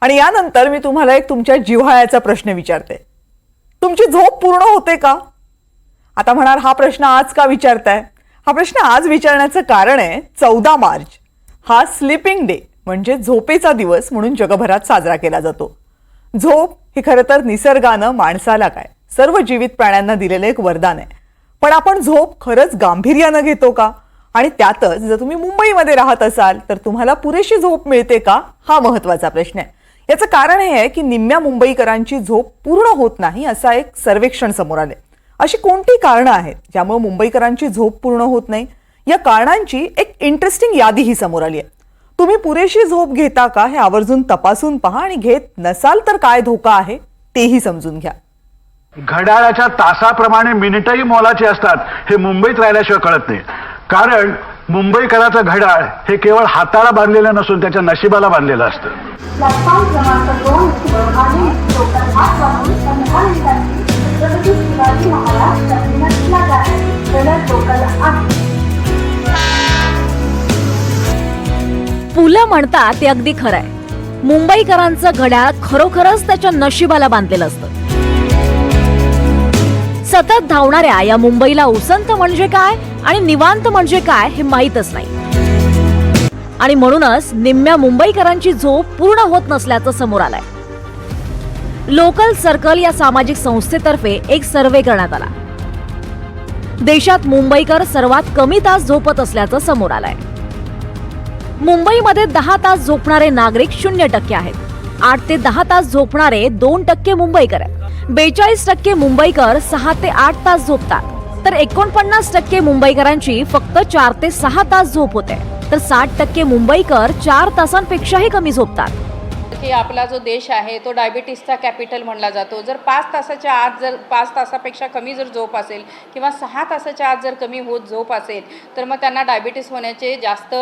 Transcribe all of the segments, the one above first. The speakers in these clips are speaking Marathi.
आणि यानंतर मी तुम्हाला एक तुमच्या जिव्हाळ्याचा प्रश्न विचारते, तुमची झोप पूर्ण होते का? आता म्हणाल हा प्रश्न आज का विचारताय? हा प्रश्न आज विचारण्याचं कारण आहे 14 मार्च हा स्लीपिंग डे म्हणजे झोपेचा दिवस म्हणून जगभरात साजरा केला जातो. झोप हे खरं तर निसर्गानं माणसाला काय सर्व जीवित प्राण्यांना दिलेलं एक वरदान आहे. पण आपण झोप खरंच गांभीर्यानं घेतो का? आणि त्यातच जर तुम्ही मुंबईमध्ये राहत असाल तर तुम्हाला पुरेशी झोप मिळते का, हा महत्त्वाचा प्रश्न आहे. याचं कारण हे आहे की निम्म्या मुंबईकरांची झोप पूर्ण होत नाही असा एक सर्वेक्षण समोर आले. अशी कोणती कारणं आहेत ज्यामुळे मुंबईकरांची झोप पूर्ण होत नाही? या कारणांची एक इंटरेस्टिंग यादीही समोर आली आहे. तुम्ही पुरेशी झोप घेता का हे आवर्जून तपासून पहा आणि घेत नसाल तर काय धोका आहे तेही समजून घ्या. घड्याळाच्या तासाप्रमाणे मिनिटही मोलाचे असतात हे मुंबईत राहिल्याशिवाय कळत नाही. कारण मुंबईकराचं घड्याळ हे केवळ हाताला बांधलेलं नसून त्याच्या नशिबाला बांधलेलं असतं. प्लॅटफॉर्म क्रमांक 2 आणि लोकल 8 वाजून 15 मिनिटांची छत्रपती शिवाजी महाराज टर्मिनसला जाण्याची ट्रेन लोकल 8. पुलं म्हणतात ते अगदी खरं आहे. मुंबईकरांचं घड्याळ खरोखरच त्याच्या नशिबाला बांधलेलं असतं. सतत धावणाऱ्या या मुंबईला उसंत म्हणजे काय आणि निवांत म्हणजे काय हे माहीतच नाही. आणि म्हणूनच निम्म्या मुंबईकरांची झोप पूर्ण होत नसल्याचं समोर आलंय. लोकल सर्कल या सामाजिक संस्थेतर्फे एक सर्व्हे करण्यात आला. देशात मुंबईकर सर्वात कमी तास झोपत असल्याचं समोर आलंय. मुंबईमध्ये 10 तास झोपणारे नागरिक 0% आहेत. 8 ते 10 तास झोपणारे 2% मुंबईकर आहेत. 42% मुंबईकर 6 ते 8 तास झोपतात, तर 49% मुंबईकरांची फक्त 4 ते 6 तास झोप होते, तर 60% मुंबईकर 4 तासांपेक्षाही कमी झोपतात. की आपला जो देश आहे तो डायबिटीसचा कॅपिटल म्हणला जातो. जर 5 तासाच्या आत जर 5 तासापेक्षा कमी जर झोप असेल किंवा 6 तासाच्या आत जर कमी होत झोप असेल तर मग त्यांना डायबिटीस होण्याचे जास्त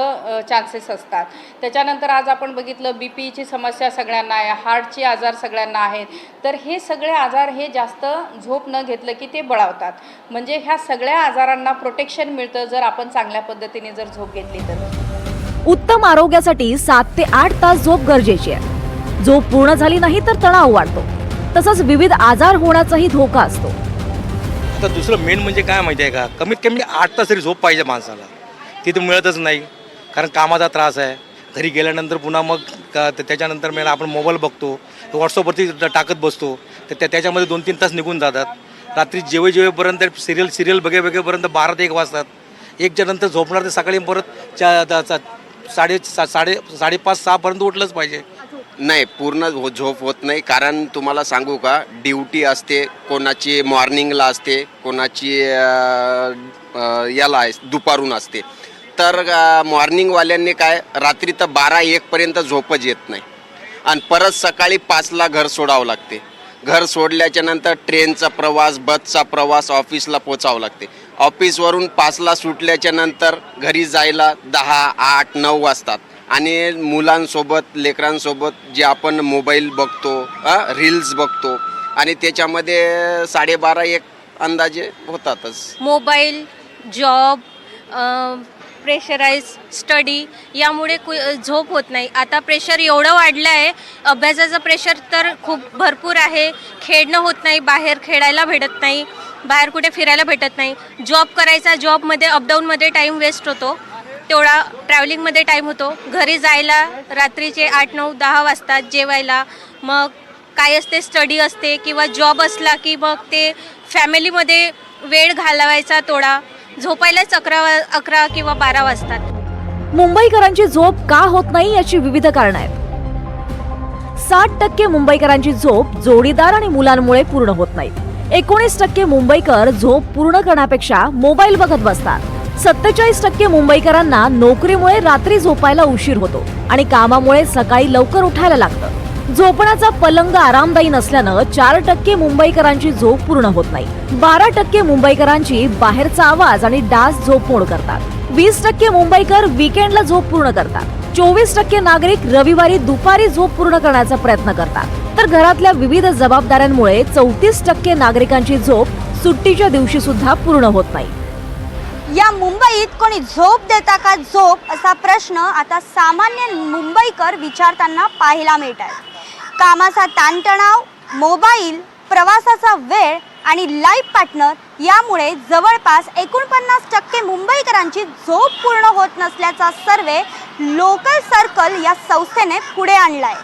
चान्सेस असतात. त्याच्यानंतर आज आपण बघितलं बीपीची समस्या सगळ्यांना आहे, हार्टचे आजार सगळ्यांना आहेत. तर हे सगळे आजार हे जास्त झोप न घेतलं की ते बळावतात. म्हणजे ह्या सगळ्या आजारांना प्रोटेक्शन मिळतं जर आपण चांगल्या पद्धतीने जर झोप घेतली तर. उत्तम आरोग्यासाठी 7 ते 8 तास झोप गरजेची आहे. झोप पूर्ण झाली नाही तर तणाव वाढतो, तसंच विविध आजार होण्याचाही धोका असतो. आता दुसरं मेन म्हणजे काय माहिती आहे का, कमीत कमी 8 तास तरी झोप पाहिजे माणसाला. ती तर मिळतच नाही, कारण कामाचा त्रास आहे. घरी गेल्यानंतर पुन्हा मग त्याच्यानंतर मग आपण मोबाईल बघतो, व्हॉट्सअपवरती टाकत बसतो, तर त्याच्यामध्ये 2-3 तास निघून जातात. रात्री जेवेपर्यंत सिरियल बघेपर्यंत 12 ते 1 वाजतात. 1च्या नंतर झोपणार तर सकाळी परत 5:30-6 पर्यंत उठलंच पाहिजे. नाही, पूर्ण झोप होत नाही. कारण तुम्हाला सांगू का, ड्युटी असते, कोणाची मॉर्निंगला असते, कोणाची याला आहे दुपारून असते. तर मॉर्निंगवाल्यांनी काय रात्री तर 12-1 पर्यंत झोपच येत नाही आणि परत सकाळी 5ला घर सोडावं लागते. घर सोडल्याच्या नंतर ट्रेनचा प्रवास, बसचा प्रवास, ऑफिसला पोचावं लागते. ऑफिसवरून 5ला सुटल्याच्या नंतर घरी जायला 10, 8, 9 वाजतात. आणि मुलांसोबत, लेकरांसोबत जे आपण मोबाईल बघतो, रील्स बघतो आणि त्याच्यामध्ये 12:30-1 अंदाजे होतातच. मोबाईल, जॉब, प्रेशराईज स्टडी यामुळे झोप होत नाही. आता प्रेशर एवढं वाढलं आहे, अभ्यासाचं प्रेशर तर खूप भरपूर आहे. खेळणं होत नाही, बाहेर खेळायला भेटत नाही, बाहेर कुठे फिरायला भेटत नाही. जॉब करायचा, जॉबमध्ये अपडाऊनमध्ये टाईम वेस्ट होतो, तेवढा ट्रॅव्हलिंगमध्ये टाईम होतो. घरी जायला रात्रीचे 8, 9, 10 वाजतात. जेवायला मग काय असते, स्टडी असते किंवा जॉब असला की मग ते फॅमिलीमध्ये वेळ घालवायचा थोडा. झोपायलाच 11 किंवा 12 वाजतात. मुंबईकरांची झोप का होत नाही याची विविध कारणं आहेत. 60% मुंबईकरांची झोप जोडीदार आणि मुलांमुळे पूर्ण होत नाही. 19% मुंबईकर झोप पूर्ण करण्यापेक्षा मोबाईल बघत बसतात. 47% मुंबईकरांना नोकरीमुळे रात्री झोपायला उशीर होतो आणि कामामुळे सकाळी लवकर उठायला लागतं. झोपण्याचा पलंग आरामदायी नसल्यानं 4% मुंबईकरांची झोप पूर्ण होत नाही. 12% मुंबईकरांची बाहेरचा आवाज आणि डास झोप मोड करतात. 20% मुंबईकर वीकेंडला झोप पूर्ण करतात. 24% नागरिक रविवारी दुपारी झोप पूर्ण करण्याचा प्रयत्न करतात. तर घरातल्या विविध जबाबदाऱ्यांमुळे 34% नागरिकांची झोप सुट्टीच्या दिवशी सुद्धा पूर्ण होत नाही. या मुंबईत कोणी झोप देता का झोप असा प्रश्न आता सामान्य मुंबईकर विचारताना पाहायला मिळत आहे. कामाचा ताणतणाव, मोबाईल, प्रवासाचा वेळ आणि लाईफ पार्टनर यामुळे जवळपास 49% मुंबईकरांची झोप पूर्ण होत नसल्याचा सर्वे लोकल सर्कल या संस्थेने पुढे आणलाय.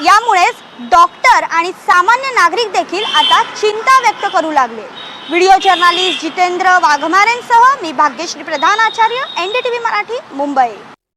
यामुळेच डॉक्टर आणि सामान्य नागरिक देखील आता चिंता व्यक्त करू लागले. व्हिडिओ जर्नलिस्ट जितेंद्र वाघमारेंसह मी भाग्यश्री प्रधान आचार्य, NDTV मराठी, मुंबई.